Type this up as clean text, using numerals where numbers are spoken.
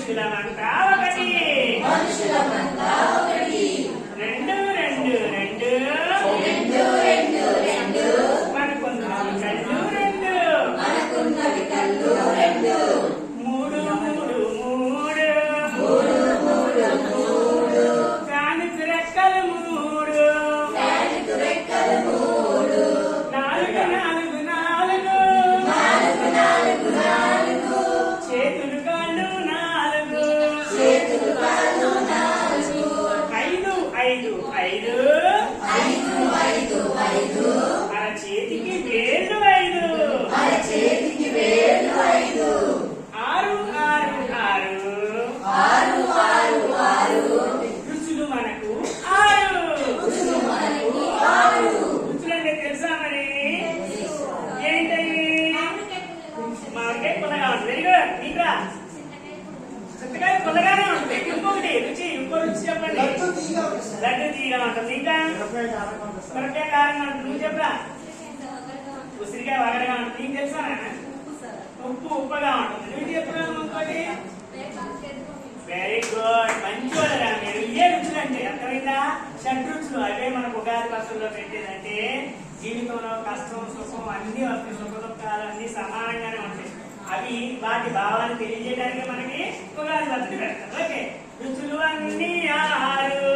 మనుషులమంతా ఒకటి రెండు రెండు రెండు మనకున్నవి కళ్ళు రెండు మూడు మూడు మూడు కానుకు రెక్కలు మూడు నాలుగు నాలుగు నాలుగు చేతులు కాళ్ళు నాలుగు ఐదు ఐదు ఐదు అర చేతికి వేళ్ళు ఐదు ఆరు రుచులు మనకు ఆరు రుచులంటే తెలుసా మరి ఏంటవి మామిడికాయ పుల్లగా ఉంటుంది వెరీ గుడ్ ఇంకా చింతకాయ పుల్లగానే ఉంటుంది ఇంకొకటి ఇంకో రుచి చెప్పండి లడ్డు తీయగా ఉంటుంది ఇంకా మిరపకాయ కారంగా ఉంటుంది నువ్వు చెప్పరా ఉసిరికాయ వగరగా ఉంటుంది నీకు తెలుసా ఉప్పుగా ఉంటుంది నువ్వు చెప్పరా ఇంకోటి వెరీ గుడ్ మంచి వాళ్ళరా మీరు ఏ రుచులు అంటే అర్థమైందా షడ్రుచులు అవే మనకు ఉగాది పక్షుల్లో పెట్టేదంటే జీవితంలో కష్టం సుఖం అన్ని వస్తాయి సుఖ దుఃఖాలు అన్ని సమానంగానే ఉంటాయి అవి వాటి భావాన్ని తెలియజేయడానికి మనకి ఉగాది పచ్చడి పెడతారు ఓకే రుచులు అన్ని ఆహారు